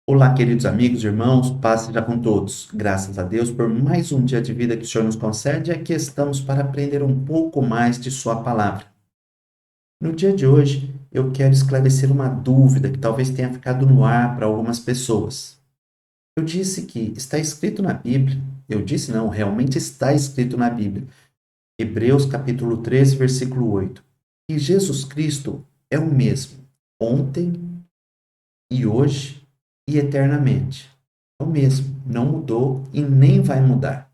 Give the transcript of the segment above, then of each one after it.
Olá, queridos amigos, irmãos, paz seja com todos. Graças a Deus por mais um dia de vida que o Senhor nos concede, e aqui estamos para aprender um pouco mais de Sua palavra. No dia de hoje, eu quero esclarecer uma dúvida que talvez tenha ficado no ar para algumas pessoas. Eu disse que está escrito na Bíblia, eu disse não, realmente está escrito na Bíblia, Hebreus capítulo 13, versículo 8, que Jesus Cristo é o mesmo, ontem e hoje e eternamente. É o mesmo, não mudou e nem vai mudar.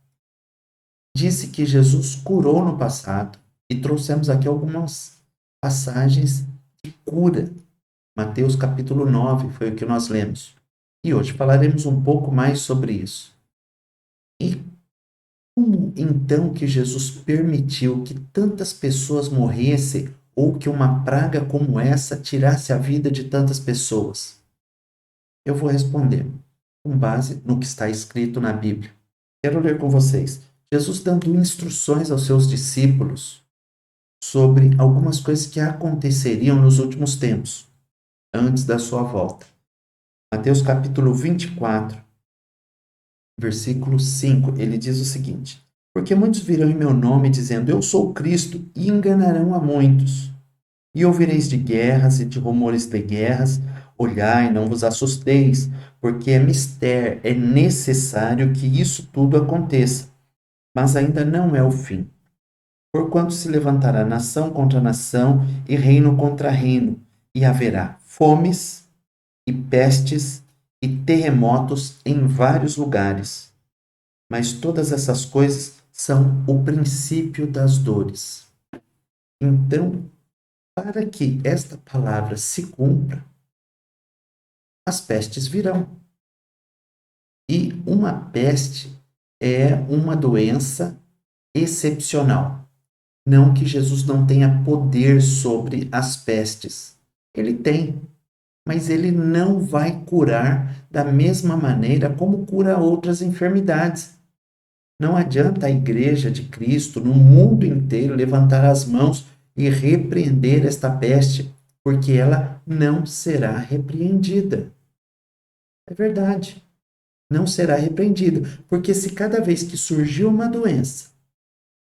Disse que Jesus curou no passado e trouxemos aqui algumas passagens de cura. Mateus capítulo 9 foi o que nós lemos. E hoje falaremos um pouco mais sobre isso. E como então que Jesus permitiu que tantas pessoas morressem ou que uma praga como essa tirasse a vida de tantas pessoas? Eu vou responder com base no que está escrito na Bíblia. Quero ler com vocês. Jesus dando instruções aos seus discípulos sobre algumas coisas que aconteceriam nos últimos tempos, antes da sua volta. Mateus capítulo 24, versículo 5, ele diz o seguinte: Porque muitos virão em meu nome dizendo, eu sou o Cristo, e enganarão a muitos. E ouvireis de guerras e de rumores de guerras. Olhai, não vos assusteis, porque é necessário que isso tudo aconteça, mas ainda não é o fim. Porquanto se levantará nação contra nação e reino contra reino, e haverá fomes e pestes e terremotos em vários lugares. Mas todas essas coisas são o princípio das dores. Então, para que esta palavra se cumpra, as pestes virão. E uma peste é uma doença excepcional. Não que Jesus não tenha poder sobre as pestes. Ele tem, mas ele não vai curar da mesma maneira como cura outras enfermidades. Não adianta a igreja de Cristo no mundo inteiro levantar as mãos e repreender esta peste, porque ela não será repreendida. É verdade, não será repreendida, porque se cada vez que surgir uma doença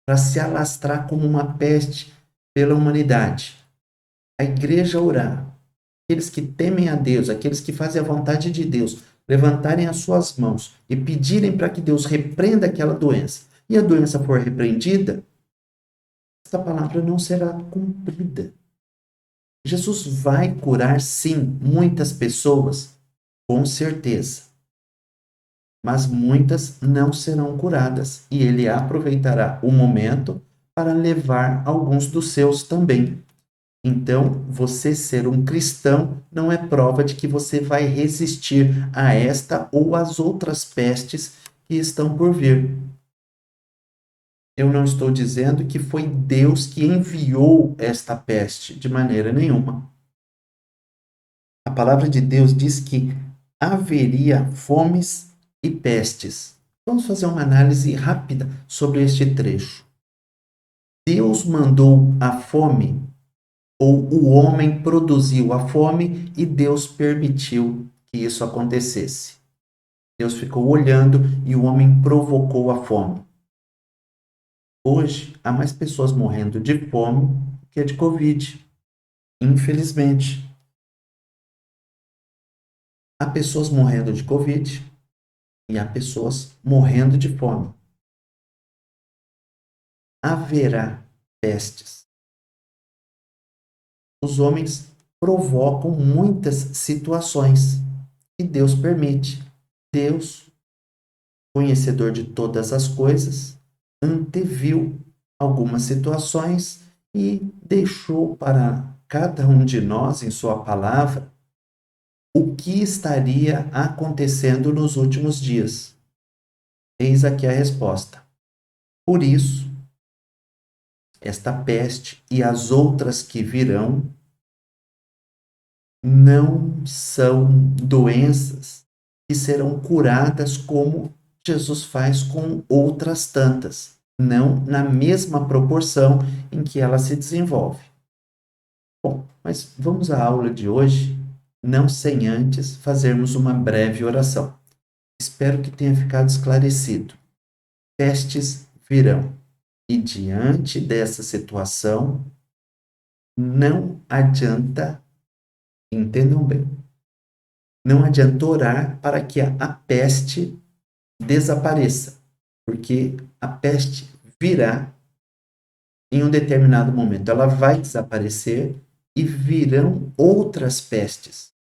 para se alastrar como uma peste pela humanidade, a igreja orar, aqueles que temem a Deus, aqueles que fazem a vontade de Deus, levantarem as suas mãos e pedirem para que Deus repreenda aquela doença, e a doença for repreendida, essa palavra não será cumprida. Jesus vai curar, sim, muitas pessoas, com certeza, mas muitas não serão curadas, e ele aproveitará o momento para levar alguns dos seus também. Então, você ser um cristão não é prova de que você vai resistir a esta ou às outras pestes que estão por vir. Eu não estou dizendo que foi Deus que enviou esta peste, de maneira nenhuma. A palavra de Deus diz que haveria fomes e pestes. Vamos fazer uma análise rápida sobre este trecho. Deus mandou a fome ou o homem produziu a fome e Deus permitiu que isso acontecesse. Deus ficou olhando e o homem provocou a fome. Hoje, há mais pessoas morrendo de fome que de Covid, infelizmente. Há pessoas morrendo de Covid e há pessoas morrendo de fome. Haverá pestes. Os homens provocam muitas situações e Deus permite. Deus, conhecedor de todas as coisas, anteviu algumas situações e deixou para cada um de nós, em Sua palavra, o que estaria acontecendo nos últimos dias. Eis aqui a resposta. Por isso, esta peste e as outras que virão não são doenças que serão curadas como Jesus faz com outras tantas, não na mesma proporção em que ela se desenvolve. Bom, mas vamos à aula de hoje não sem antes fazermos uma breve oração. Espero que tenha ficado esclarecido. Pestes virão. E diante dessa situação, não adianta, entendam bem, não adianta orar para que a peste desapareça, porque a peste virá em um determinado momento. Ela vai desaparecer e virão outras pestes.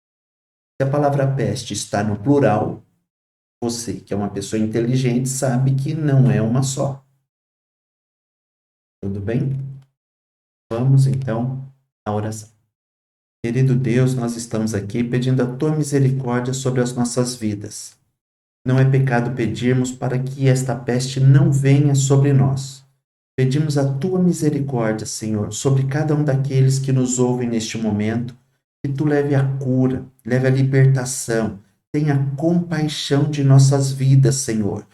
Se a palavra peste está no plural, você, que é uma pessoa inteligente, sabe que não é uma só. Tudo bem? Vamos então à oração. Querido Deus, nós estamos aqui pedindo a tua misericórdia sobre as nossas vidas. Não é pecado pedirmos para que esta peste não venha sobre nós. Pedimos a tua misericórdia, Senhor, sobre cada um daqueles que nos ouvem neste momento, que tu leve a cura, leve a libertação, tenha compaixão de nossas vidas, Senhor.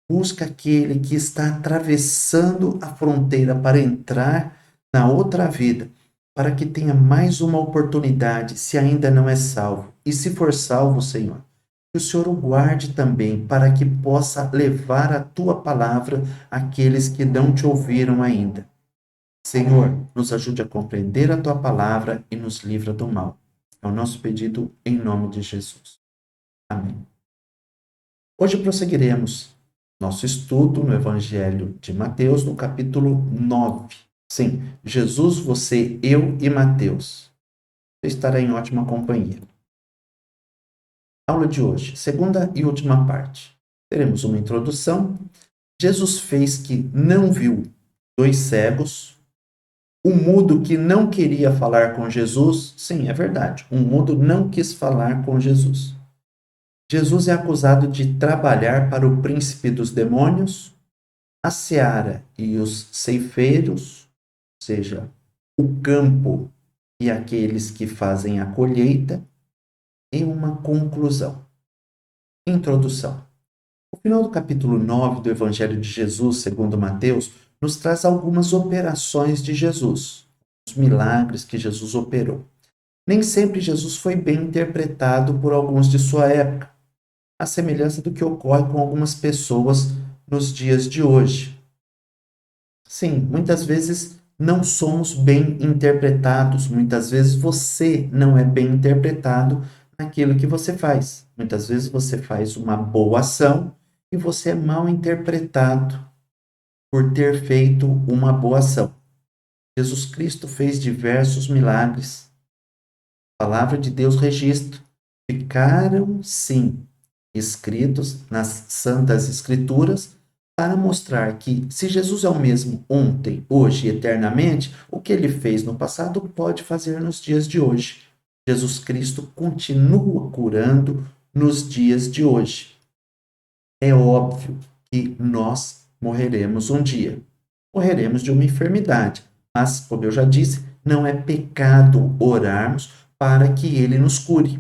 Busca aquele que está atravessando a fronteira para entrar na outra vida, para que tenha mais uma oportunidade, se ainda não é salvo. E se for salvo, Senhor, que o Senhor o guarde também, para que possa levar a tua palavra àqueles que não te ouviram ainda. Senhor, nos ajude a compreender a tua palavra e nos livra do mal. É o nosso pedido em nome de Jesus. Amém. Hoje prosseguiremos nosso estudo no Evangelho de Mateus, no capítulo 9. Sim, Jesus, você, eu e Mateus. Você estará em ótima companhia. Aula de hoje, segunda e última parte. Teremos uma introdução. Jesus fez que não viu 2 cegos. O mudo que não queria falar com Jesus. Sim, é verdade. Um mudo não quis falar com Jesus. Jesus é acusado de trabalhar para o príncipe dos demônios, a seara e os ceifeiros, ou seja, o campo e aqueles que fazem a colheita, em uma conclusão. Introdução. O final do capítulo 9 do Evangelho de Jesus, segundo Mateus, nos traz algumas operações de Jesus, os milagres que Jesus operou. Nem sempre Jesus foi bem interpretado por alguns de sua época, à semelhança do que ocorre com algumas pessoas nos dias de hoje. Sim, muitas vezes não somos bem interpretados, muitas vezes você não é bem interpretado naquilo que você faz. Muitas vezes você faz uma boa ação e você é mal interpretado por ter feito uma boa ação. Jesus Cristo fez diversos milagres. A palavra de Deus registra. Ficaram, sim, escritos nas Santas Escrituras para mostrar que, se Jesus é o mesmo ontem, hoje e eternamente, o que ele fez no passado pode fazer nos dias de hoje. Jesus Cristo continua curando nos dias de hoje. É óbvio que nós morreremos um dia. Morreremos de uma enfermidade, mas, como eu já disse, não é pecado orarmos para que ele nos cure.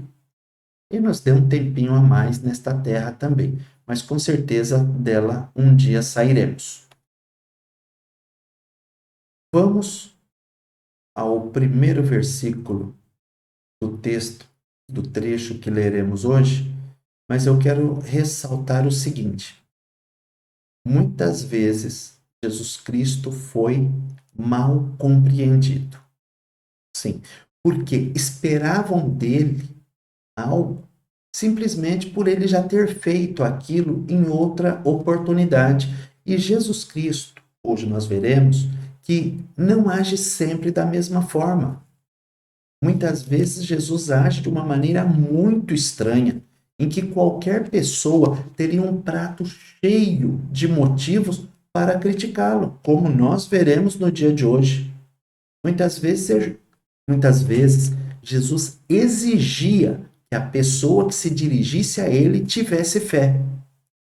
E nos dê um tempinho a mais nesta terra também, mas com certeza dela um dia sairemos. Vamos ao primeiro versículo do texto, do trecho que leremos hoje, mas eu quero ressaltar o seguinte: muitas vezes Jesus Cristo foi mal compreendido. Sim, porque esperavam dele algo simplesmente por ele já ter feito aquilo em outra oportunidade. E Jesus Cristo, hoje nós veremos, que não age sempre da mesma forma. Muitas vezes Jesus age de uma maneira muito estranha, em que qualquer pessoa teria um prato cheio de motivos para criticá-lo, como nós veremos no dia de hoje. Muitas vezes Jesus exigia que a pessoa que se dirigisse a ele tivesse fé.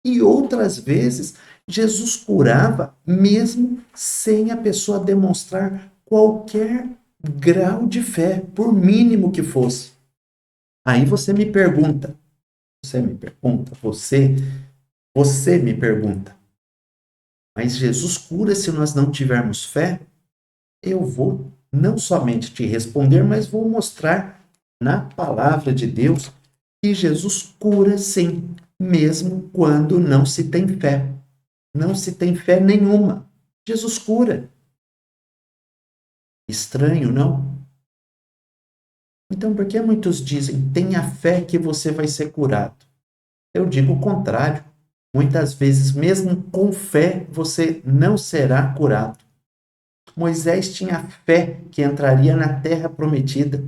E outras vezes, Jesus curava mesmo sem a pessoa demonstrar qualquer grau de fé, por mínimo que fosse. Aí você me pergunta, mas Jesus cura se nós não tivermos fé? Eu vou não somente te responder, mas vou mostrar na palavra de Deus que Jesus cura sim, mesmo quando não se tem fé. Não se tem fé nenhuma. Jesus cura. Estranho, não? Então, por que muitos dizem, tenha fé que você vai ser curado? Eu digo o contrário. Muitas vezes, mesmo com fé, você não será curado. Moisés tinha fé que entraria na terra prometida,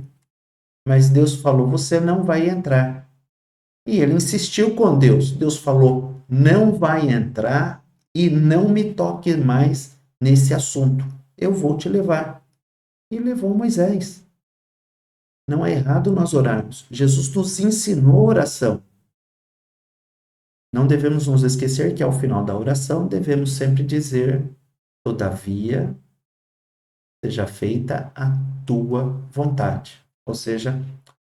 mas Deus falou: você não vai entrar. E ele insistiu com Deus. Deus falou: não vai entrar e não me toque mais nesse assunto. Eu vou te levar. E levou Moisés. Não é errado nós orarmos. Jesus nos ensinou oração. Não devemos nos esquecer que ao final da oração devemos sempre dizer: todavia, seja feita a tua vontade. Ou seja,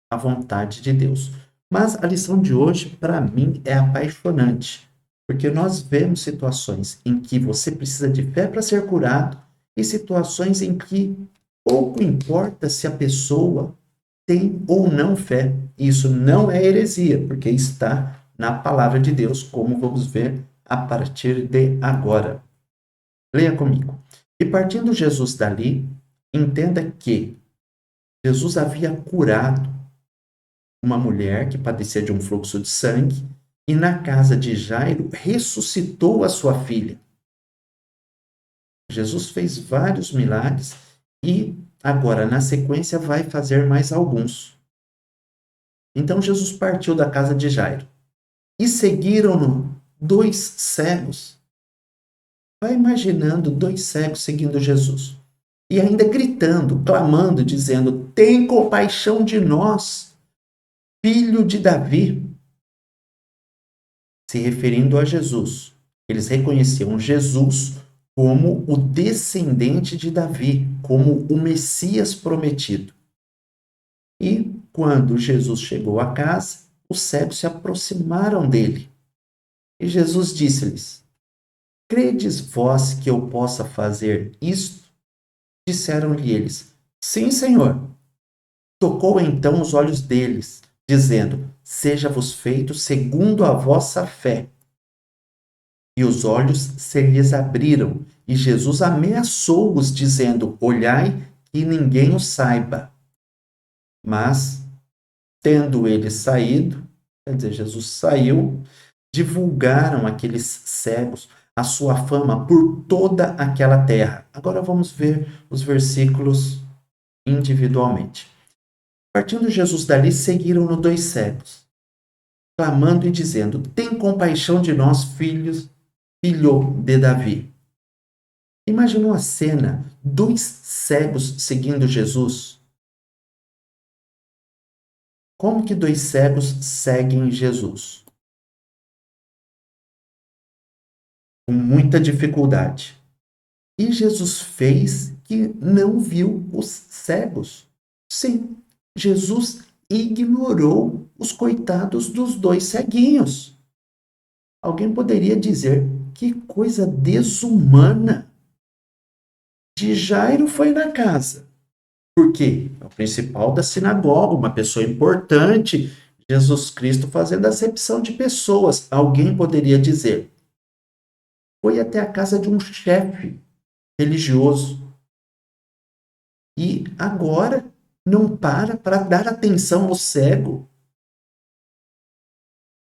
a vontade de Deus. Mas a lição de hoje, para mim, é apaixonante, porque nós vemos situações em que você precisa de fé para ser curado e situações em que pouco importa se a pessoa tem ou não fé. Isso não é heresia, porque está na palavra de Deus, como vamos ver a partir de agora. Leia comigo. E partindo Jesus dali, entenda que Jesus havia curado uma mulher que padecia de um fluxo de sangue e na casa de Jairo ressuscitou a sua filha. Jesus fez vários milagres e agora, na sequência, vai fazer mais alguns. Então Jesus partiu da casa de Jairo e seguiram-no 2 cegos. Vai imaginando 2 cegos seguindo Jesus e ainda gritando, clamando, dizendo: tem compaixão de nós, filho de Davi. Se referindo a Jesus. Eles reconheciam Jesus como o descendente de Davi, como o Messias prometido. E quando Jesus chegou à casa, os cegos se aproximaram dele. E Jesus disse-lhes: credes vós que eu possa fazer isto? Disseram-lhe eles: sim, Senhor. Tocou então os olhos deles, dizendo: seja-vos feito segundo a vossa fé. E os olhos se lhes abriram, e Jesus ameaçou-os, dizendo: olhai, que ninguém o saiba. Mas, tendo eles saído, quer dizer, Jesus saiu, divulgaram aqueles cegos a sua fama por toda aquela terra. Agora vamos ver os versículos individualmente. Partindo Jesus dali, seguiram-no 2 cegos, clamando e dizendo: tem compaixão de nós, filho de Davi. Imaginou a cena, 2 cegos seguindo Jesus? Como que 2 cegos seguem Jesus? Com muita dificuldade. E Jesus fez que não viu os cegos. Sim, Jesus ignorou os coitados dos 2 ceguinhos. Alguém poderia dizer: que coisa desumana. De Jairo foi na casa. Por quê? É o principal da sinagoga, uma pessoa importante. Jesus Cristo fazendo acepção de pessoas. Alguém poderia dizer: foi até a casa de um chefe religioso. E agora não para dar atenção ao cego.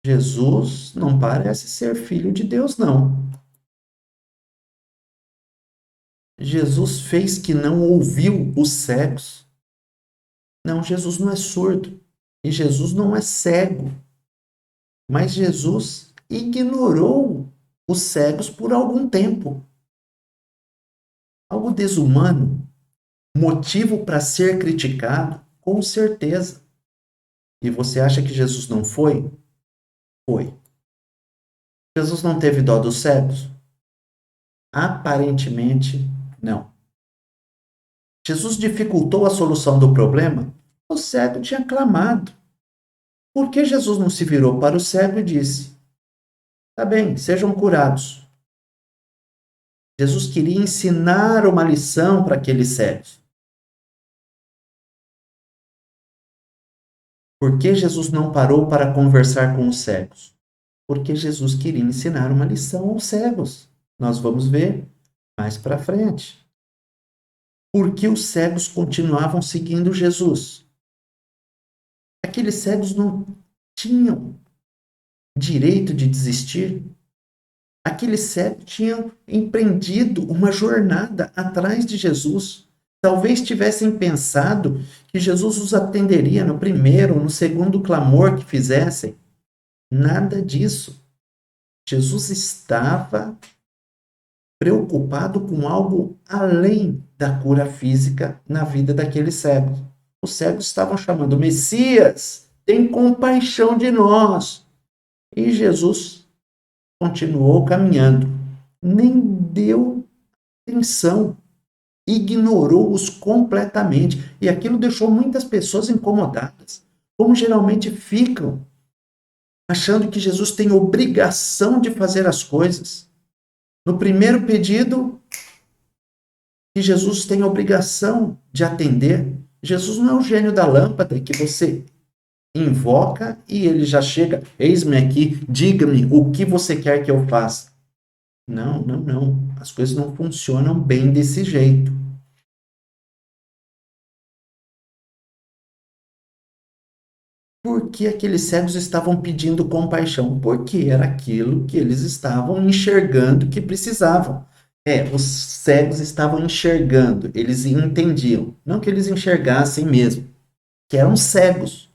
Jesus não parece ser filho de Deus, não. Jesus fez que não ouviu os cegos. Não, Jesus não é surdo. E Jesus não é cego. Mas Jesus ignorou os cegos por algum tempo. Algo desumano, motivo para ser criticado, com certeza. E você acha que Jesus não foi? Foi. Jesus não teve dó dos cegos? Aparentemente, não. Jesus dificultou a solução do problema? O cego tinha clamado. Por que Jesus não se virou para o cego e disse: tá bem, sejam curados? Jesus queria ensinar uma lição para aqueles cegos. Por que Jesus não parou para conversar com os cegos? Porque Jesus queria ensinar uma lição aos cegos. Nós vamos ver mais para frente. Por que os cegos continuavam seguindo Jesus? Aqueles cegos não tinham direito de desistir. Aqueles cegos tinham empreendido uma jornada atrás de Jesus. Talvez tivessem pensado que Jesus os atenderia no primeiro ou no segundo clamor que fizessem. Nada disso. Jesus estava preocupado com algo além da cura física na vida daqueles cegos. Os cegos estavam chamando: Messias, tem compaixão de nós. E Jesus continuou caminhando, nem deu atenção, ignorou-os completamente. E aquilo deixou muitas pessoas incomodadas, como geralmente ficam, achando que Jesus tem obrigação de fazer as coisas. No primeiro pedido, que Jesus tem obrigação de atender. Jesus não é o gênio da lâmpada que você invoca e ele já chega: eis-me aqui, diga-me o que você quer que eu faça. Não, não, não. As coisas não funcionam bem desse jeito. Por que aqueles cegos estavam pedindo compaixão? Porque era aquilo que eles estavam enxergando que precisavam. Os cegos estavam enxergando, eles entendiam. Não que eles enxergassem mesmo, que eram cegos.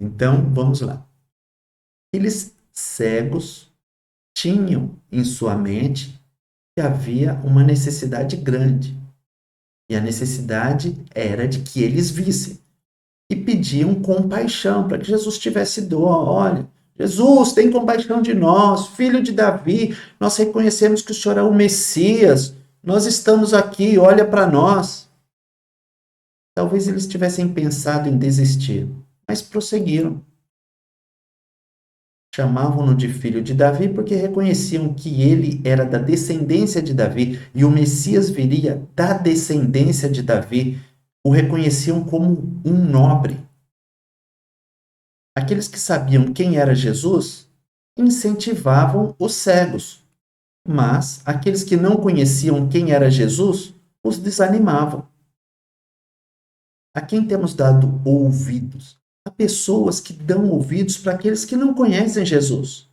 Então, vamos lá. Aqueles cegos tinham em sua mente que havia uma necessidade grande. E a necessidade era de que eles vissem. E pediam compaixão, para que Jesus tivesse dó. Olha, Jesus, tem compaixão de nós, filho de Davi, nós reconhecemos que o Senhor é o Messias, nós estamos aqui, olha para nós. Talvez eles tivessem pensado em desistir, mas prosseguiram. Chamavam-no de filho de Davi porque reconheciam que ele era da descendência de Davi e o Messias viria da descendência de Davi. O reconheciam como um nobre. Aqueles que sabiam quem era Jesus incentivavam os cegos, mas aqueles que não conheciam quem era Jesus os desanimavam. A quem temos dado ouvidos? A pessoas que dão ouvidos para aqueles que não conhecem Jesus.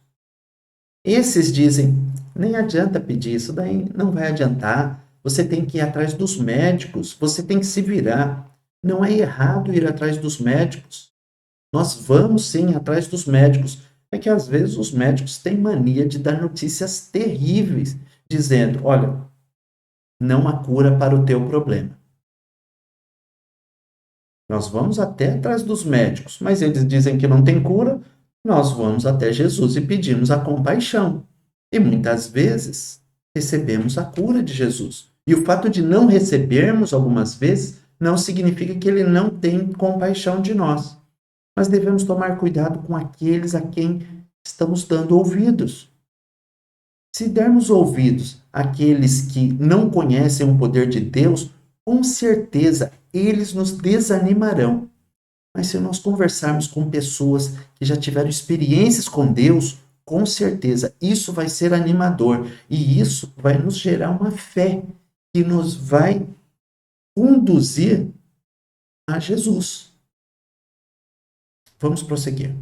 Esses dizem: nem adianta pedir isso, daí não vai adiantar. Você tem que ir atrás dos médicos, você tem que se virar. Não é errado ir atrás dos médicos. Nós vamos sim atrás dos médicos. É que às vezes os médicos têm mania de dar notícias terríveis, dizendo: olha, não há cura para o teu problema. Nós vamos até atrás dos médicos, mas eles dizem que não tem cura. Nós vamos até Jesus e pedimos a compaixão. E muitas vezes recebemos a cura de Jesus. E o fato de não recebermos algumas vezes não significa que ele não tem compaixão de nós. Mas devemos tomar cuidado com aqueles a quem estamos dando ouvidos. Se dermos ouvidos àqueles que não conhecem o poder de Deus, com certeza eles nos desanimarão. Mas se nós conversarmos com pessoas que já tiveram experiências com Deus, com certeza isso vai ser animador e isso vai nos gerar uma fé que nos vai conduzir a Jesus. Vamos prosseguir.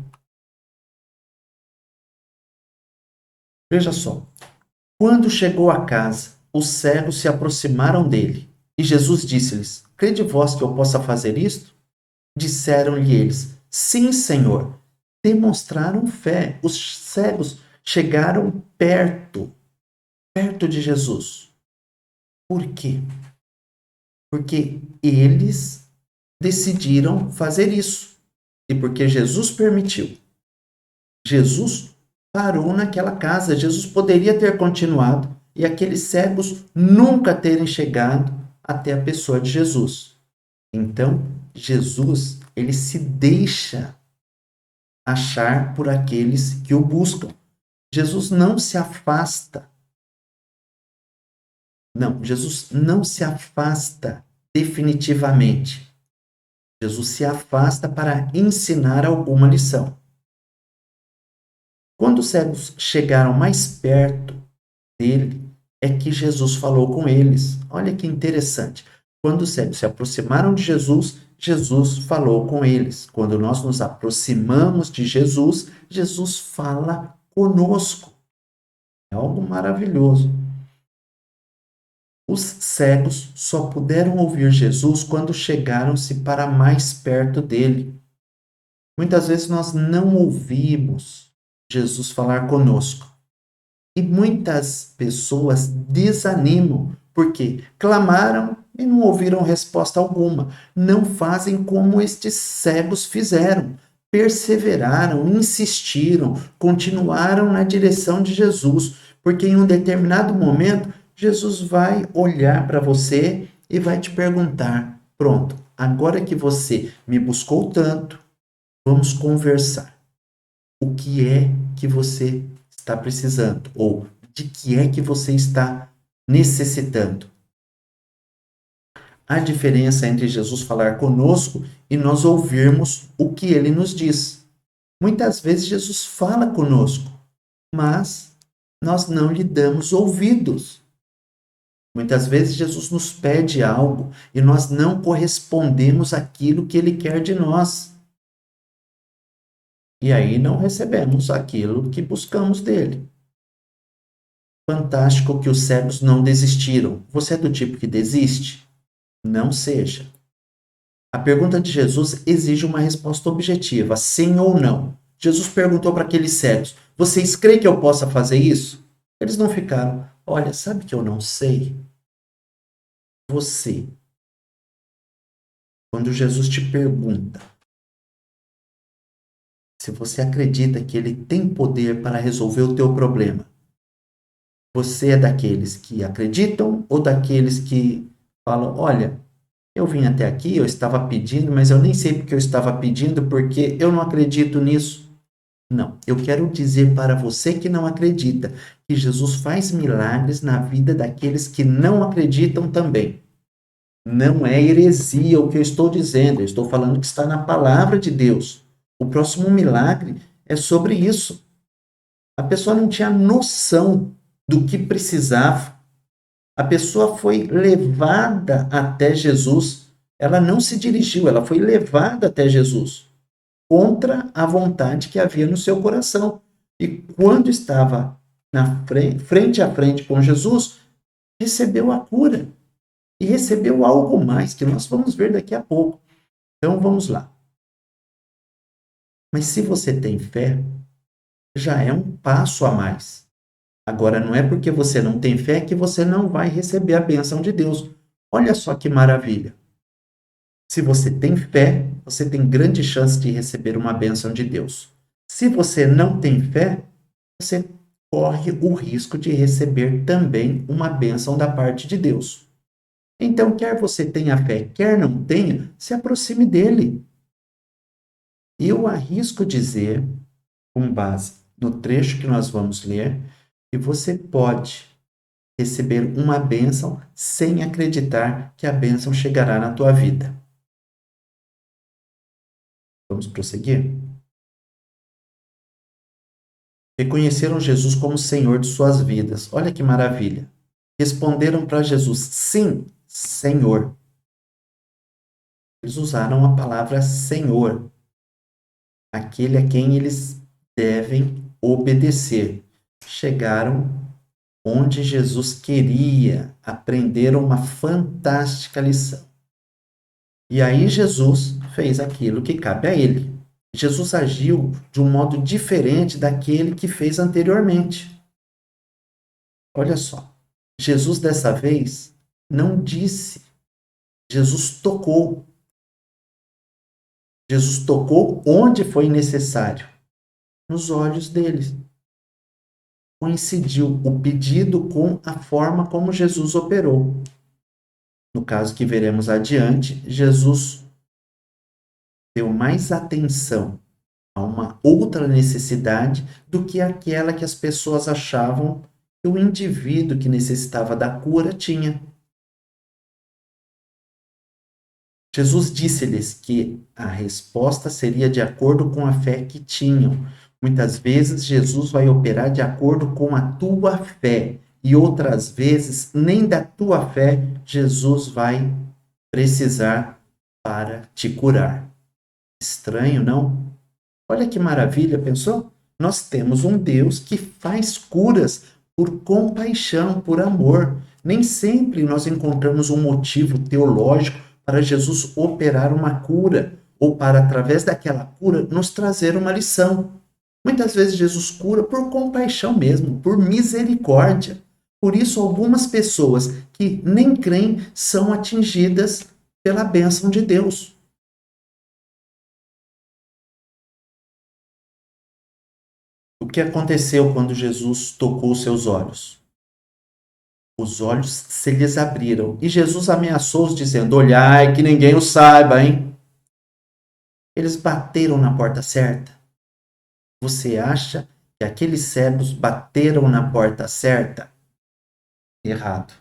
Veja só. Quando chegou a casa, os cegos se aproximaram dele. E Jesus disse-lhes: crede vós que eu possa fazer isto? Disseram-lhe eles: sim, Senhor. Demonstraram fé. Os cegos chegaram perto de Jesus. Por quê? Porque eles decidiram fazer isso. E porque Jesus permitiu. Jesus parou naquela casa. Jesus poderia ter continuado e aqueles cegos nunca terem chegado até a pessoa de Jesus. Então, Jesus, ele se deixa achar por aqueles que o buscam. Jesus não se afasta. Não, Jesus não se afasta definitivamente. Jesus se afasta para ensinar alguma lição. Quando os cegos chegaram mais perto dele, é que Jesus falou com eles. Olha que interessante. Quando os cegos se aproximaram de Jesus, Jesus falou com eles. Quando nós nos aproximamos de Jesus, Jesus fala conosco. É algo maravilhoso. Os cegos só puderam ouvir Jesus quando chegaram-se para mais perto dele. Muitas vezes nós não ouvimos Jesus falar conosco. E muitas pessoas desanimam porque clamaram e não ouviram resposta alguma. Não fazem como estes cegos fizeram. Perseveraram, insistiram, continuaram na direção de Jesus, porque em um determinado momento Jesus vai olhar para você e vai te perguntar: pronto, agora que você me buscou tanto, vamos conversar. O que é que você está precisando? Ou de que é que você está necessitando? A diferença entre Jesus falar conosco e nós ouvirmos o que ele nos diz. Muitas vezes Jesus fala conosco, mas nós não lhe damos ouvidos. Muitas vezes Jesus nos pede algo e nós não correspondemos àquilo que ele quer de nós. E aí não recebemos aquilo que buscamos dele. Fantástico que os cegos não desistiram. Você é do tipo que desiste? Não seja. A pergunta de Jesus exige uma resposta objetiva, sim ou não. Jesus perguntou para aqueles cegos: vocês creem que eu possa fazer isso? Eles não ficaram: olha, sabe que eu não sei? Você, quando Jesus te pergunta se você acredita que ele tem poder para resolver o teu problema, você é daqueles que acreditam ou daqueles que falam: olha, eu vim até aqui, eu estava pedindo, mas eu nem sei porque eu estava pedindo, porque eu não acredito nisso. Não, eu quero dizer para você que não acredita, que Jesus faz milagres na vida daqueles que não acreditam também. Não é heresia o que eu estou dizendo, eu estou falando que está na palavra de Deus. O próximo milagre é sobre isso. A pessoa não tinha noção do que precisava. A pessoa foi levada até Jesus. Ela não se dirigiu, ela foi levada até Jesus, contra a vontade que havia no seu coração. E quando estava frente a frente com Jesus, recebeu a cura. E recebeu algo mais, que nós vamos ver daqui a pouco. Então vamos lá. Mas se você tem fé, já é um passo a mais. Agora, não é porque você não tem fé que você não vai receber a bênção de Deus. Olha só que maravilha. Se você tem fé, você tem grande chance de receber uma bênção de Deus. Se você não tem fé, você corre o risco de receber também uma bênção da parte de Deus. Então, quer você tenha fé, quer não tenha, se aproxime dele. Eu arrisco dizer, com base no trecho que nós vamos ler, que você pode receber uma bênção sem acreditar que a bênção chegará na tua vida. Vamos prosseguir? Reconheceram Jesus como Senhor de suas vidas. Olha que maravilha. Responderam para Jesus: sim, Senhor. Eles usaram a palavra Senhor, aquele a quem eles devem obedecer. Chegaram onde Jesus queria, aprenderam uma fantástica lição. E aí Jesus fez aquilo que cabe a ele. Jesus agiu de um modo diferente daquele que fez anteriormente. Olha só, Jesus dessa vez não disse, Jesus tocou. Jesus tocou onde foi necessário, nos olhos deles. Coincidiu o pedido com a forma como Jesus operou. No caso que veremos adiante, Jesus deu mais atenção a uma outra necessidade do que aquela que as pessoas achavam que o indivíduo que necessitava da cura tinha. Jesus disse-lhes que a resposta seria de acordo com a fé que tinham. Muitas vezes, Jesus vai operar de acordo com a tua fé, e outras vezes, nem da tua fé, Jesus vai precisar para te curar. Estranho, não? Olha que maravilha, pensou? Nós temos um Deus que faz curas por compaixão, por amor. Nem sempre nós encontramos um motivo teológico para Jesus operar uma cura ou para, através daquela cura, nos trazer uma lição. Muitas vezes Jesus cura por compaixão mesmo, por misericórdia. Por isso, algumas pessoas que nem creem são atingidas pela bênção de Deus. O que aconteceu quando Jesus tocou seus olhos? Os olhos se lhes abriram e Jesus ameaçou-os, dizendo: Olhai, que ninguém o saiba, hein? Eles bateram na porta certa. Você acha que aqueles cegos bateram na porta certa? Errado.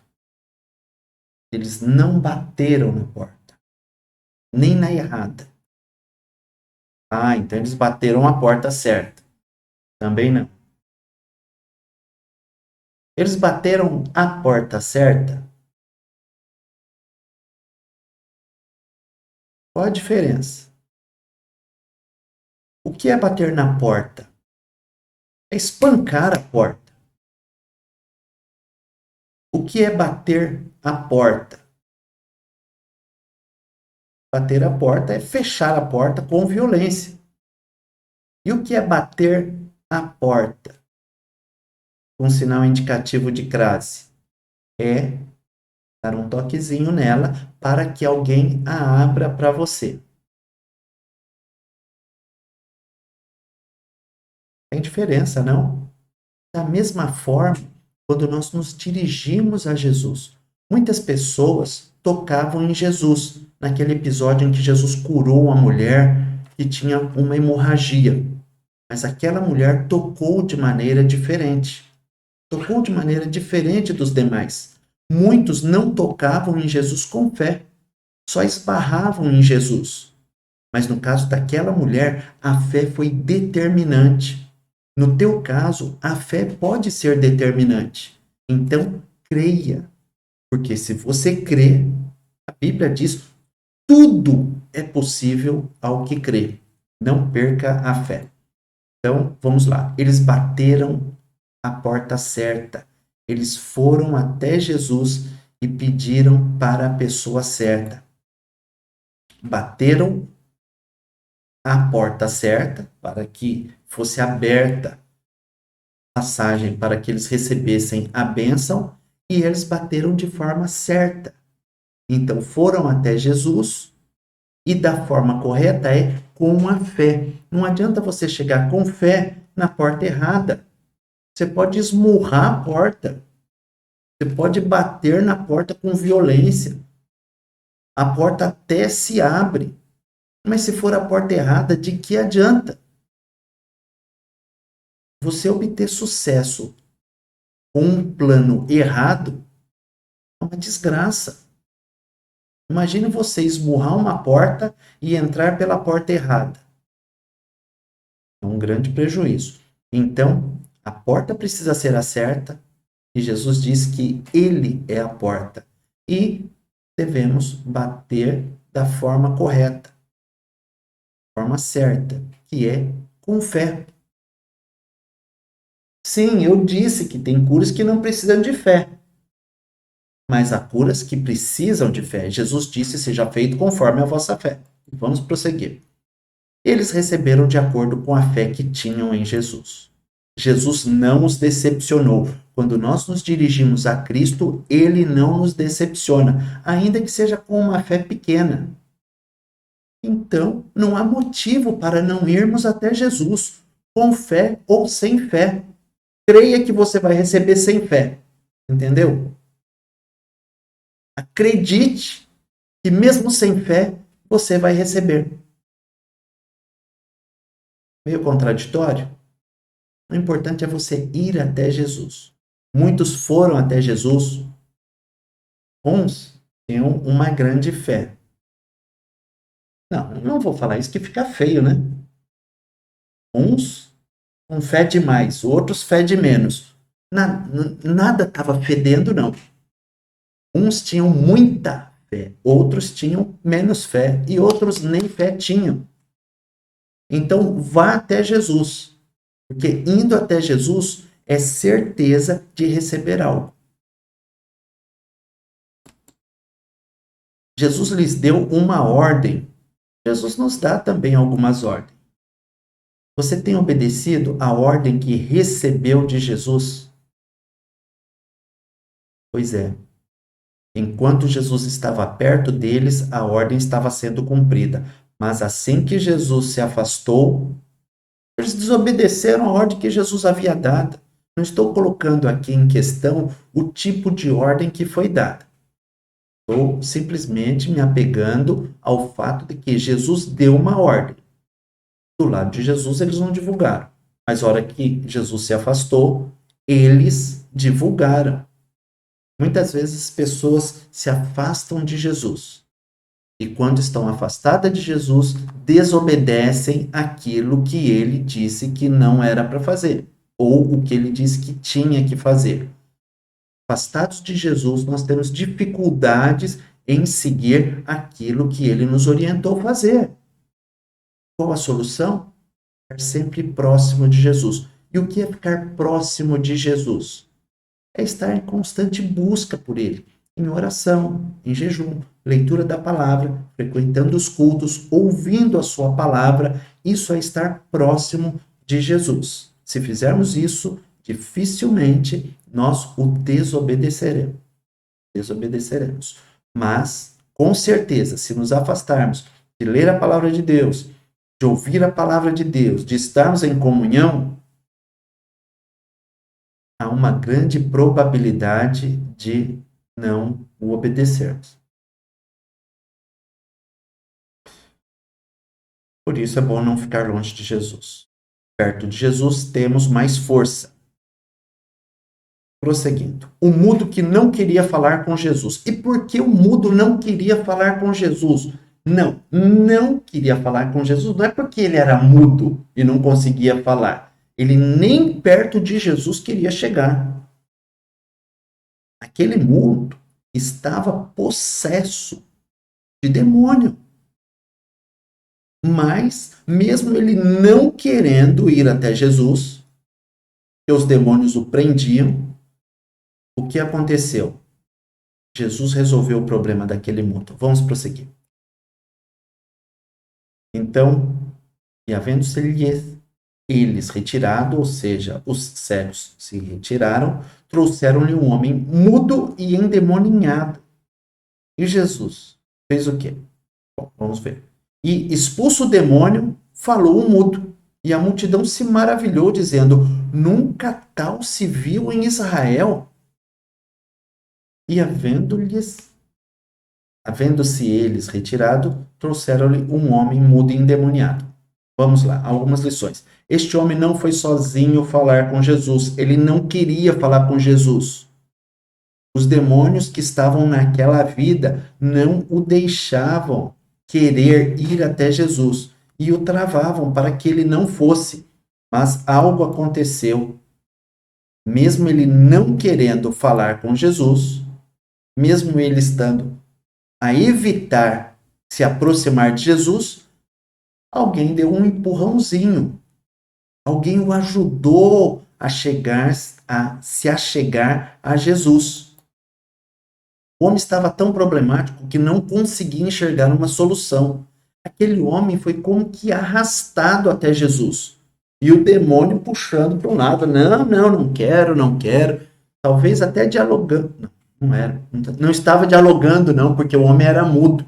Eles não bateram na porta, nem na errada. Ah, então eles bateram a porta certa. Também não. Eles bateram a porta certa? Qual a diferença? O que é bater na porta? É espancar a porta. O que é bater a porta? Bater a porta é fechar a porta com violência. E o que é bater a porta? Com sinal indicativo de crase. É dar um toquezinho nela para que alguém a abra para você. Tem diferença, não? Da mesma forma, quando nós nos dirigimos a Jesus, muitas pessoas tocavam em Jesus, naquele episódio em que Jesus curou uma mulher que tinha uma hemorragia. Mas aquela mulher tocou de maneira diferente. Tocou de maneira diferente dos demais. Muitos não tocavam em Jesus com fé, só esbarravam em Jesus. Mas no caso daquela mulher, a fé foi determinante. No teu caso, a fé pode ser determinante. Então, creia. Porque se você crê, a Bíblia diz, tudo é possível ao que crê. Não perca a fé. Então, vamos lá. Eles bateram a porta certa. Eles foram até Jesus e pediram para a pessoa certa. Bateram a porta certa para que fosse aberta a passagem para que eles recebessem a bênção e eles bateram de forma certa. Então foram até Jesus e da forma correta é com a fé. Não adianta você chegar com fé na porta errada. Você pode esmurrar a porta. Você pode bater na porta com violência. A porta até se abre. Mas se for a porta errada, de que adianta? Você obter sucesso com um plano errado é uma desgraça. Imagine você esmurrar uma porta e entrar pela porta errada. É um grande prejuízo. Então, a porta precisa ser a certa, e Jesus diz que Ele é a porta. E devemos bater da forma correta, forma certa, que é com fé. Sim, eu disse que tem curas que não precisam de fé, mas há curas que precisam de fé. Jesus disse: seja feito conforme a vossa fé. Vamos prosseguir. Eles receberam de acordo com a fé que tinham em Jesus. Jesus não os decepcionou. Quando nós nos dirigimos a Cristo, Ele não nos decepciona, ainda que seja com uma fé pequena. Então, não há motivo para não irmos até Jesus, com fé ou sem fé. Creia que você vai receber sem fé. Entendeu? Acredite que mesmo sem fé, você vai receber. Meio contraditório? O importante é você ir até Jesus. Muitos foram até Jesus. Uns tinham uma grande fé. Não vou falar isso que fica feio, né? Uns com fé demais, outros fé de menos. Nada estava fedendo, não. Uns tinham muita fé, outros tinham menos fé e outros nem fé tinham. Então, vá até Jesus, porque indo até Jesus é certeza de receber algo. Jesus lhes deu uma ordem. Jesus nos dá também algumas ordens. Você tem obedecido a ordem que recebeu de Jesus? Pois é. Enquanto Jesus estava perto deles, a ordem estava sendo cumprida. Mas assim que Jesus se afastou, eles desobedeceram a ordem que Jesus havia dado. Não estou colocando aqui em questão o tipo de ordem que foi dada. Estou simplesmente me apegando ao fato de que Jesus deu uma ordem. Do lado de Jesus, eles não divulgaram. Mas na hora que Jesus se afastou, eles divulgaram. Muitas vezes pessoas se afastam de Jesus. E quando estão afastadas de Jesus, desobedecem aquilo que ele disse que não era para fazer, ou o que ele disse que tinha que fazer. Afastados de Jesus, nós temos dificuldades em seguir aquilo que ele nos orientou a fazer. Qual a solução? Ficar sempre próximo de Jesus. E o que é ficar próximo de Jesus? É estar em constante busca por ele, em oração, em jejum, leitura da palavra, frequentando os cultos, ouvindo a sua palavra. Isso é estar próximo de Jesus. Se fizermos isso, dificilmente nós o desobedeceremos. Mas, com certeza, se nos afastarmos de ler a palavra de Deus, de ouvir a palavra de Deus, de estarmos em comunhão, há uma grande probabilidade de não o obedecermos. Por isso é bom não ficar longe de Jesus. Perto de Jesus temos mais força. Prosseguindo. O mudo que não queria falar com Jesus. E por que o mudo não queria falar com Jesus? Não queria falar com Jesus. Não é porque ele era mudo e não conseguia falar. Ele nem perto de Jesus queria chegar. Aquele mudo estava possesso de demônio. Mas, mesmo ele não querendo ir até Jesus, que os demônios o prendiam, o que aconteceu? Jesus resolveu o problema daquele mudo. Vamos prosseguir. Então, e havendo-se eles retirado, ou seja, os cegos se retiraram, trouxeram-lhe um homem mudo e endemoninhado. E Jesus fez o quê? Bom, vamos ver. E expulso o demônio, falou o mudo. E a multidão se maravilhou, dizendo: nunca tal se viu em Israel. E havendo-se eles retirado, trouxeram-lhe um homem mudo e endemoniado. Vamos lá, algumas lições. Este homem não foi sozinho falar com Jesus, ele não queria falar com Jesus. Os demônios que estavam naquela vida não o deixavam querer ir até Jesus e o travavam para que ele não fosse. Mas algo aconteceu. Mesmo ele não querendo falar com Jesus, mesmo ele estando a evitar se aproximar de Jesus, alguém deu um empurrãozinho. Alguém o ajudou a se achegar a Jesus. O homem estava tão problemático que não conseguia enxergar uma solução. Aquele homem foi como que arrastado até Jesus. E o demônio puxando para um lado. Não quero, não quero. Talvez até dialogando. Não era. Não estava dialogando, não, porque o homem era mudo.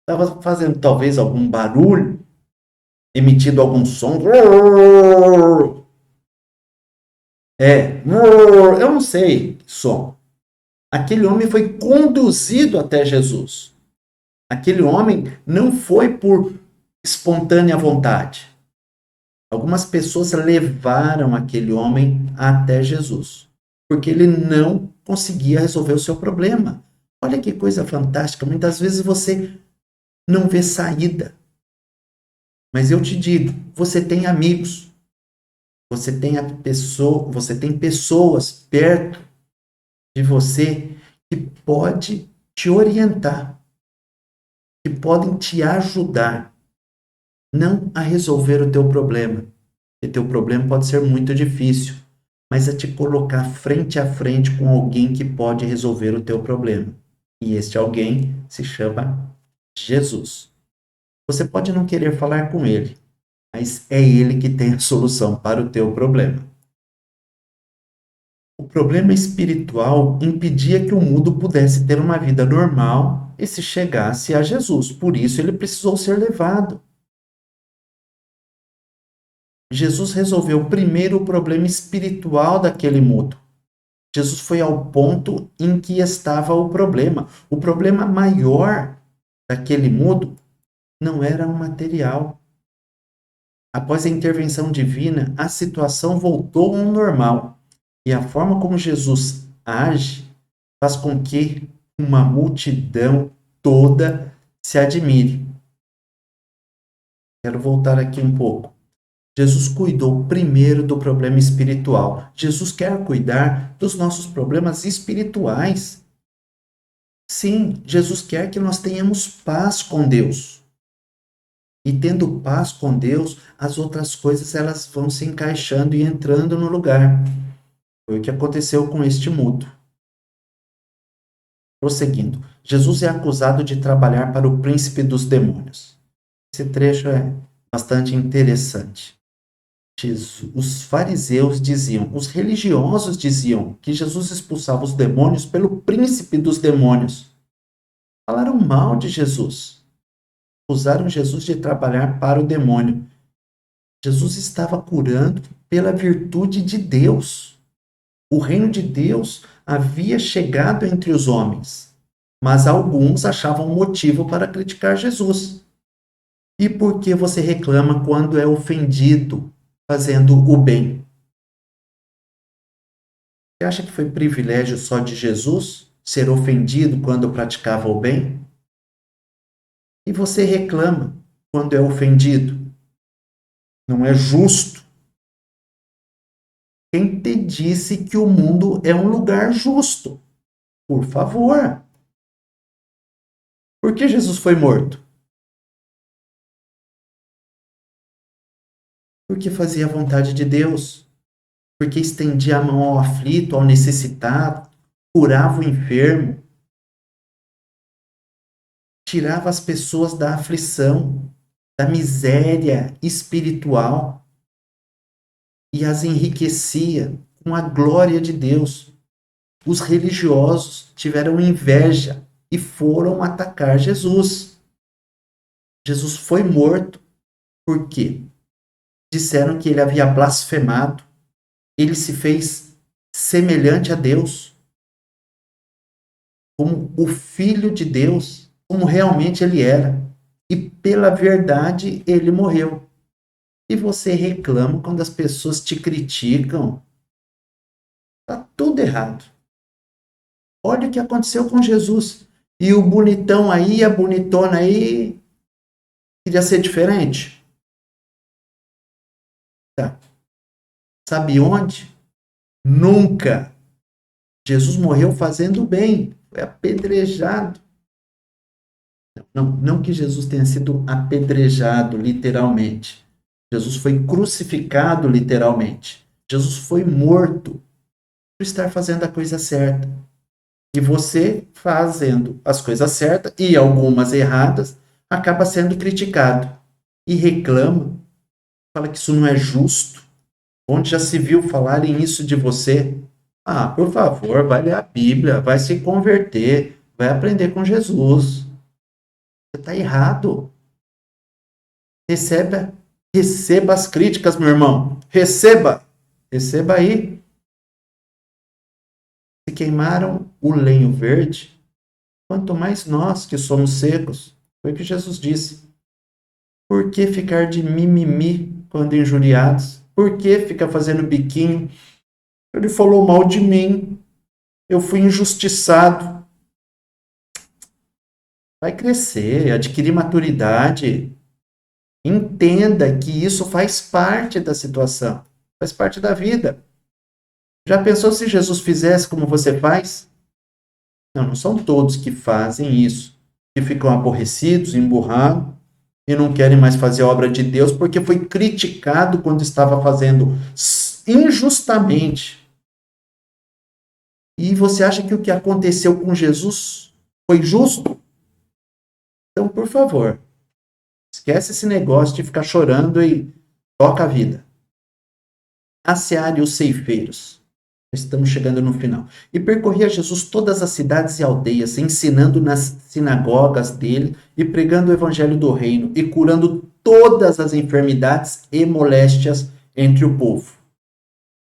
Estava fazendo talvez algum barulho, emitido algum som. Eu não sei som. Aquele homem foi conduzido até Jesus. Aquele homem não foi por espontânea vontade. Algumas pessoas levaram aquele homem até Jesus, porque ele não conseguia resolver o seu problema. Olha que coisa fantástica. Muitas vezes você não vê saída. Mas eu te digo, você tem amigos, você tem pessoas perto de você que pode te orientar, que podem te ajudar, não a resolver o teu problema. E teu problema pode ser muito difícil, mas a te colocar frente a frente com alguém que pode resolver o teu problema. E este alguém se chama Jesus. Você pode não querer falar com ele, mas é ele que tem a solução para o teu problema. O problema espiritual impedia que o mudo pudesse ter uma vida normal e se chegasse a Jesus. Por isso ele precisou ser levado. Jesus resolveu primeiro o problema espiritual daquele mudo. Jesus foi ao ponto em que estava o problema. O problema maior daquele mudo não era o material. Após a intervenção divina, a situação voltou ao normal. E a forma como Jesus age faz com que uma multidão toda se admire. Quero voltar aqui um pouco. Jesus cuidou primeiro do problema espiritual. Jesus quer cuidar dos nossos problemas espirituais. Sim, Jesus quer que nós tenhamos paz com Deus. E tendo paz com Deus, as outras coisas elas vão se encaixando e entrando no lugar. Foi o que aconteceu com este mudo. Prosseguindo, Jesus é acusado de trabalhar para o príncipe dos demônios. Esse trecho é bastante interessante. Os fariseus diziam, os religiosos diziam que Jesus expulsava os demônios pelo príncipe dos demônios. Falaram mal de Jesus. Acusaram Jesus de trabalhar para o demônio. Jesus estava curando pela virtude de Deus. O reino de Deus havia chegado entre os homens, mas alguns achavam motivo para criticar Jesus. E por que você reclama quando é ofendido fazendo o bem? Você acha que foi privilégio só de Jesus ser ofendido quando praticava o bem? E você reclama quando é ofendido? Não é justo. Quem te disse que o mundo é um lugar justo? Por favor. Por que Jesus foi morto? Porque fazia a vontade de Deus. Porque estendia a mão ao aflito, ao necessitado, curava o enfermo, tirava as pessoas da aflição, da miséria espiritual e as enriquecia com a glória de Deus. Os religiosos tiveram inveja e foram atacar Jesus. Jesus foi morto porque disseram que ele havia blasfemado. Ele se fez semelhante a Deus, como o Filho de Deus, como realmente ele era. E pela verdade ele morreu. E você reclama quando as pessoas te criticam. Tá tudo errado. Olha o que aconteceu com Jesus. E o bonitão aí, a bonitona aí, queria ser diferente. Tá. Sabe onde? Nunca. Jesus morreu fazendo bem. Foi apedrejado. Não que Jesus tenha sido apedrejado literalmente. Jesus foi crucificado literalmente. Jesus foi morto por estar fazendo a coisa certa. E você, fazendo as coisas certas e algumas erradas, acaba sendo criticado. E reclama, fala que isso não é justo. Onde já se viu falarem isso de você? Ah, por favor, vai ler a Bíblia, vai se converter, vai aprender com Jesus. Você está errado. Receba as críticas, meu irmão. Receba aí. Se queimaram o lenho verde, quanto mais nós que somos secos. Foi o que Jesus disse. Por que ficar de mimimi quando injuriados? Por que ficar fazendo biquinho? Ele falou mal de mim. Eu fui injustiçado. vai crescer, adquirir maturidade. Entenda que isso faz parte da situação, faz parte da vida. Já pensou se Jesus fizesse como você faz? Não, não são todos que fazem isso, que ficam aborrecidos, emburrados e não querem mais fazer a obra de Deus porque foi criticado quando estava fazendo injustamente. E você acha que o que aconteceu com Jesus foi justo? Então, por favor, esquece esse negócio de ficar chorando e toca a vida. A seara e os ceifeiros. Estamos chegando no final. E percorria Jesus todas as cidades e aldeias, ensinando nas sinagogas dele e pregando o evangelho do reino e curando todas as enfermidades e moléstias entre o povo.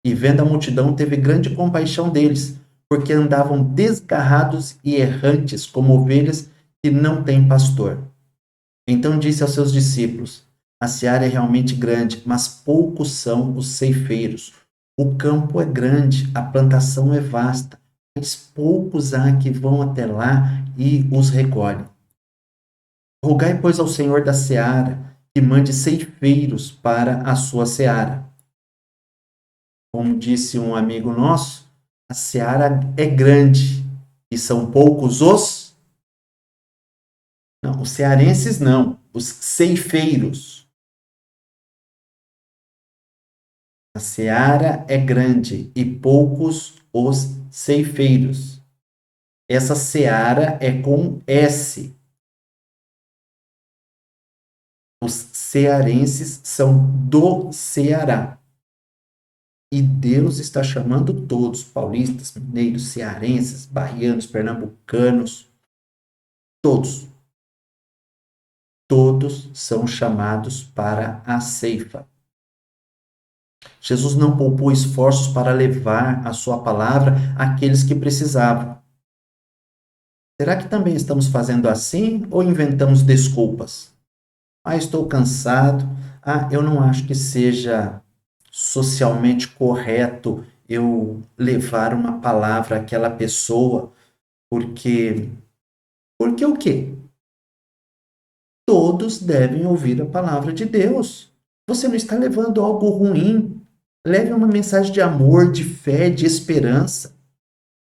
E vendo a multidão, teve grande compaixão deles, porque andavam desgarrados e errantes como ovelhas que não têm pastor. Então disse aos seus discípulos: a seara é realmente grande, mas poucos são os ceifeiros. O campo é grande, a plantação é vasta, mas poucos há que vão até lá e os recolhem. Rogai, pois, ao Senhor da seara que mande ceifeiros para a sua seara. Como disse um amigo nosso, a seara é grande e são poucos os... Não, os cearenses não, os ceifeiros. A seara é grande e poucos os ceifeiros. Essa seara é com S. Os cearenses são do Ceará. E Deus está chamando todos, paulistas, mineiros, cearenses, baianos, pernambucanos, todos. Todos são chamados para a ceifa. Jesus não poupou esforços para levar a sua palavra àqueles que precisavam. Será que também estamos fazendo assim ou inventamos desculpas? Ah, estou cansado. Ah, eu não acho que seja socialmente correto eu levar uma palavra àquela pessoa, porque... Porque o quê? Todos devem ouvir a palavra de Deus. Você não está levando algo ruim. Leve uma mensagem de amor, de fé, de esperança.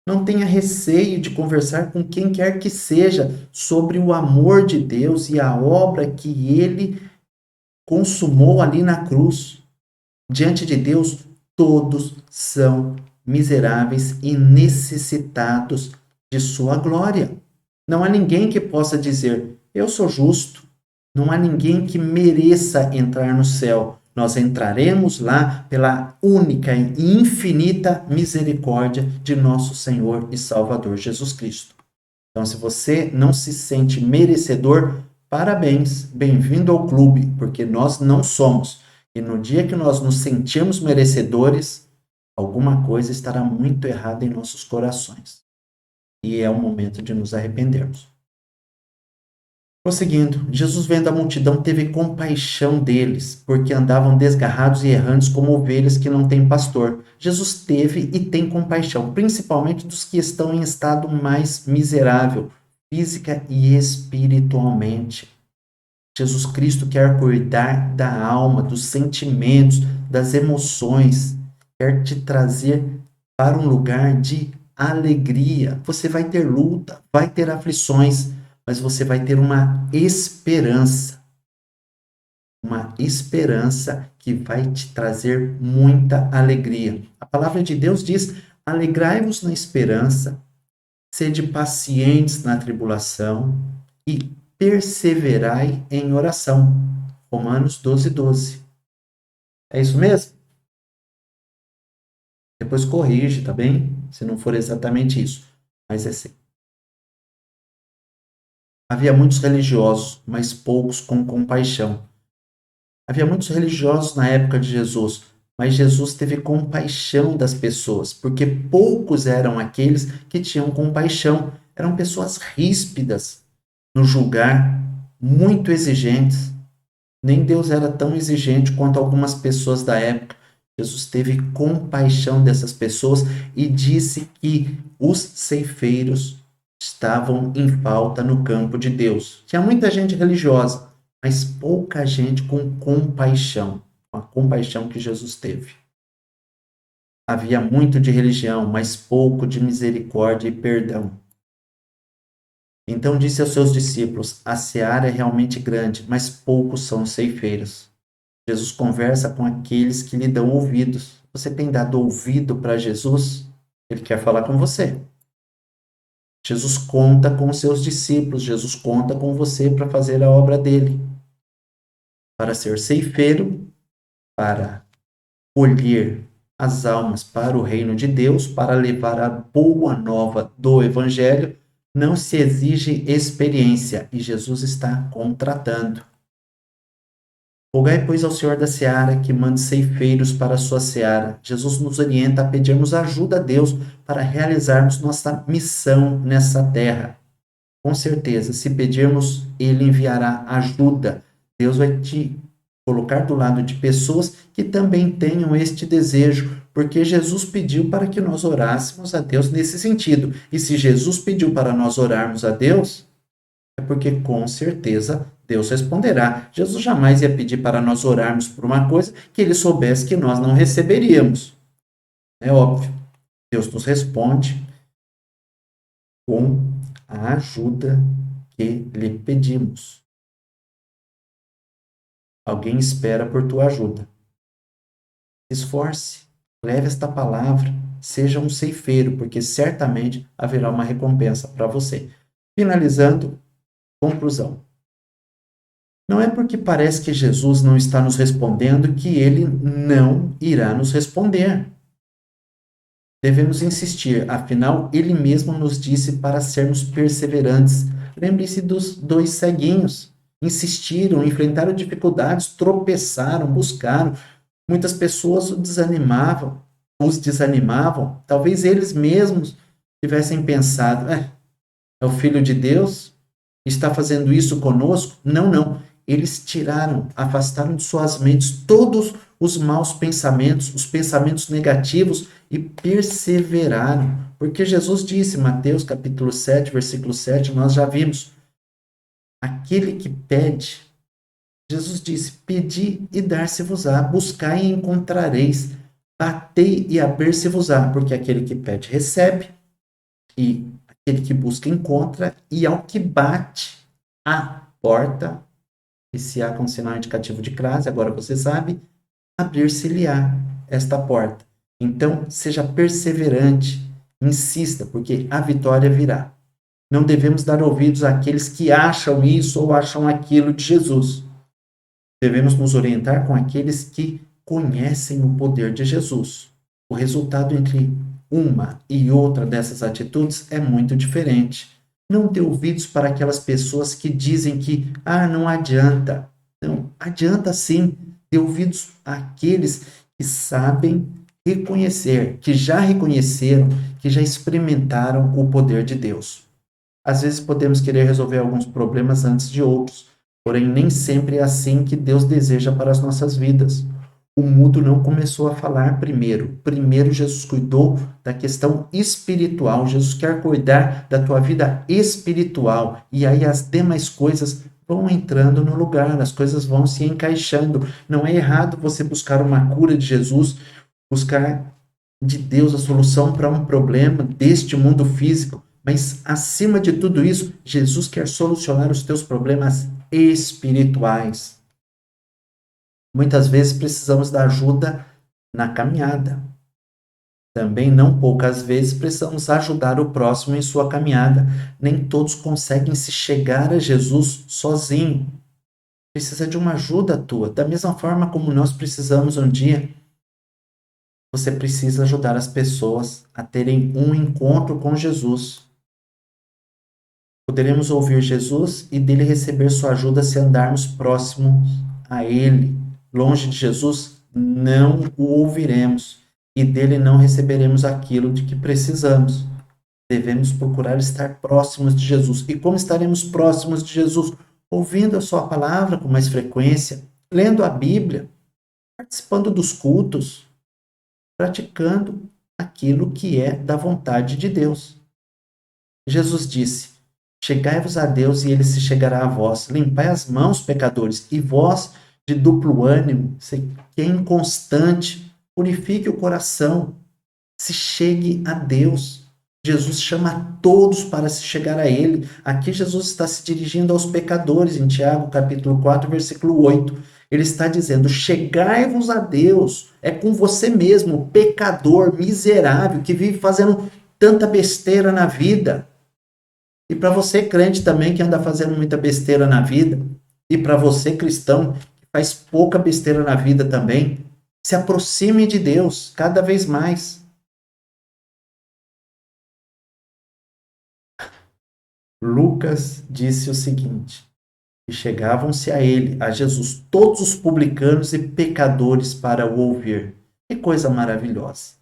Não tenha receio de conversar com quem quer que seja sobre o amor de Deus e a obra que ele consumou ali na cruz. Diante de Deus, todos são miseráveis e necessitados de sua glória. Não há ninguém que possa dizer, eu sou justo. Não há ninguém que mereça entrar no céu. Nós entraremos lá pela única e infinita misericórdia de nosso Senhor e Salvador Jesus Cristo. Então, se você não se sente merecedor, parabéns, bem-vindo ao clube, porque nós não somos. E no dia que nós nos sentirmos merecedores, alguma coisa estará muito errada em nossos corações. E é o momento de nos arrependermos. Prosseguindo, Jesus vendo a multidão teve compaixão deles, porque andavam desgarrados e errantes como ovelhas que não têm pastor. Jesus teve e tem compaixão, principalmente dos que estão em estado mais miserável, física e espiritualmente. Jesus Cristo quer cuidar da alma, dos sentimentos, das emoções, quer te trazer para um lugar de alegria. Você vai ter luta, vai ter aflições, mas você vai ter uma esperança que vai te trazer muita alegria. A palavra de Deus diz: alegrai-vos na esperança, sede pacientes na tribulação e perseverai em oração. Romanos 12, 12. É isso mesmo? Depois corrige, tá bem? Se não for exatamente isso. Mas é assim. Havia muitos religiosos, mas poucos com compaixão. Havia muitos religiosos na época de Jesus, mas Jesus teve compaixão das pessoas, porque poucos eram aqueles que tinham compaixão. Eram pessoas ríspidas no julgar, muito exigentes. Nem Deus era tão exigente quanto algumas pessoas da época. Jesus teve compaixão dessas pessoas e disse que os ceifeiros estavam em falta no campo de Deus. Tinha muita gente religiosa, mas pouca gente com compaixão, com a compaixão que Jesus teve. Havia muito de religião, mas pouco de misericórdia e perdão. Então disse aos seus discípulos: a seara é realmente grande, mas poucos são os ceifeiros. Jesus conversa com aqueles que lhe dão ouvidos. Você tem dado ouvido para Jesus? Ele quer falar com você. Jesus conta com os seus discípulos, Jesus conta com você para fazer a obra dele. Para ser ceifeiro, para colher as almas para o reino de Deus, para levar a boa nova do Evangelho, não se exige experiência, e Jesus está contratando. Rogai, pois, ao Senhor da seara que mande ceifeiros para a sua seara. Jesus nos orienta a pedirmos ajuda a Deus para realizarmos nossa missão nessa terra. Com certeza, se pedirmos, Ele enviará ajuda. Deus vai te colocar do lado de pessoas que também tenham este desejo, porque Jesus pediu para que nós orássemos a Deus nesse sentido. E se Jesus pediu para nós orarmos a Deus, é porque com certeza Deus responderá. Jesus jamais ia pedir para nós orarmos por uma coisa que ele soubesse que nós não receberíamos. É óbvio. Deus nos responde com a ajuda que lhe pedimos. Alguém espera por tua ajuda. Esforce, leve esta palavra, seja um ceifeiro, porque certamente haverá uma recompensa para você. Finalizando, conclusão. Não é porque parece que Jesus não está nos respondendo que ele não irá nos responder. Devemos insistir, afinal, ele mesmo nos disse para sermos perseverantes. Lembre-se dos dois ceguinhos. Insistiram, enfrentaram dificuldades, tropeçaram, buscaram. Muitas pessoas os desanimavam. Talvez eles mesmos tivessem pensado, é o Filho de Deus? Está fazendo isso conosco? Não, não. Eles tiraram, afastaram de suas mentes todos os maus pensamentos, os pensamentos negativos e perseveraram. Porque Jesus disse, Mateus capítulo 7, versículo 7, nós já vimos, aquele que pede, Jesus disse, pedi e dar-se-vos-á, buscai e encontrareis, batei e aber-se-vos-á, porque aquele que pede recebe, e aquele que busca encontra, e ao que bate a porta, e se há com sinal indicativo de crase, agora você sabe, abrir-se-lhe-á esta porta. Então, seja perseverante, insista, porque a vitória virá. Não devemos dar ouvidos àqueles que acham isso ou acham aquilo de Jesus. Devemos nos orientar com aqueles que conhecem o poder de Jesus. O resultado entre uma e outra dessas atitudes é muito diferente. Não dê ouvidos para aquelas pessoas que dizem que, não adianta. Não, adianta sim. Dê ouvidos àqueles que sabem reconhecer, que já reconheceram, que já experimentaram o poder de Deus. Às vezes podemos querer resolver alguns problemas antes de outros, porém nem sempre é assim que Deus deseja para as nossas vidas. O mudo não começou a falar primeiro. Primeiro Jesus cuidou da questão espiritual. Jesus quer cuidar da tua vida espiritual. E aí as demais coisas vão entrando no lugar, as coisas vão se encaixando. Não é errado você buscar uma cura de Jesus, buscar de Deus a solução para um problema deste mundo físico. Mas, acima de tudo isso, Jesus quer solucionar os teus problemas espirituais. Muitas vezes precisamos da ajuda na caminhada. Também, não poucas vezes, precisamos ajudar o próximo em sua caminhada. Nem todos conseguem se chegar a Jesus sozinho. Precisa de uma ajuda tua. Da mesma forma como nós precisamos um dia, você precisa ajudar as pessoas a terem um encontro com Jesus. Poderemos ouvir Jesus e dele receber sua ajuda se andarmos próximos a ele. Longe de Jesus, não o ouviremos e dele não receberemos aquilo de que precisamos. Devemos procurar estar próximos de Jesus. E como estaremos próximos de Jesus? Ouvindo a sua palavra com mais frequência, lendo a Bíblia, participando dos cultos, praticando aquilo que é da vontade de Deus. Jesus disse: chegai-vos a Deus e ele se chegará a vós. Limpai as mãos, pecadores, e vós, de duplo ânimo, que é inconstante, purifique o coração, se chegue a Deus. Jesus chama a todos para se chegar a ele. Aqui Jesus está se dirigindo aos pecadores, em Tiago, capítulo 4, versículo 8. Ele está dizendo: chegai-vos a Deus. É com você mesmo, pecador, miserável, que vive fazendo tanta besteira na vida. E para você, crente também, que anda fazendo muita besteira na vida, e para você, cristão, que faz pouca besteira na vida também, se aproxime de Deus cada vez mais. Lucas disse o seguinte: e chegavam-se a ele, a Jesus, todos os publicanos e pecadores para o ouvir. Que coisa maravilhosa!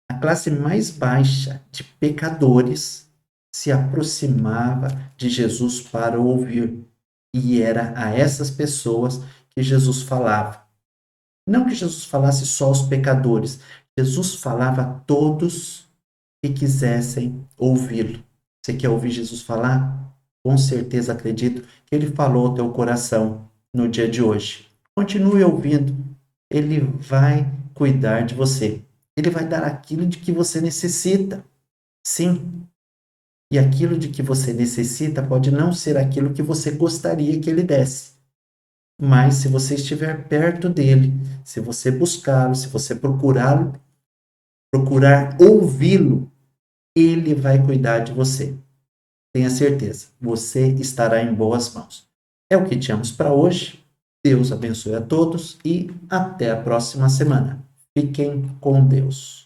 A classe mais baixa de pecadores se aproximava de Jesus para o ouvir. E era a essas pessoas que Jesus falava. Não que Jesus falasse só aos pecadores, Jesus falava a todos que quisessem ouvi-lo. Você quer ouvir Jesus falar? Com certeza acredito que ele falou ao teu coração no dia de hoje. Continue ouvindo. Ele vai cuidar de você. Ele vai dar aquilo de que você necessita. Sim. E aquilo de que você necessita pode não ser aquilo que você gostaria que ele desse. Mas se você estiver perto dele, se você buscá-lo, se você procurá-lo, procurar ouvi-lo, ele vai cuidar de você. Tenha certeza, você estará em boas mãos. É o que tínhamos para hoje. Deus abençoe a todos e até a próxima semana. Fiquem com Deus.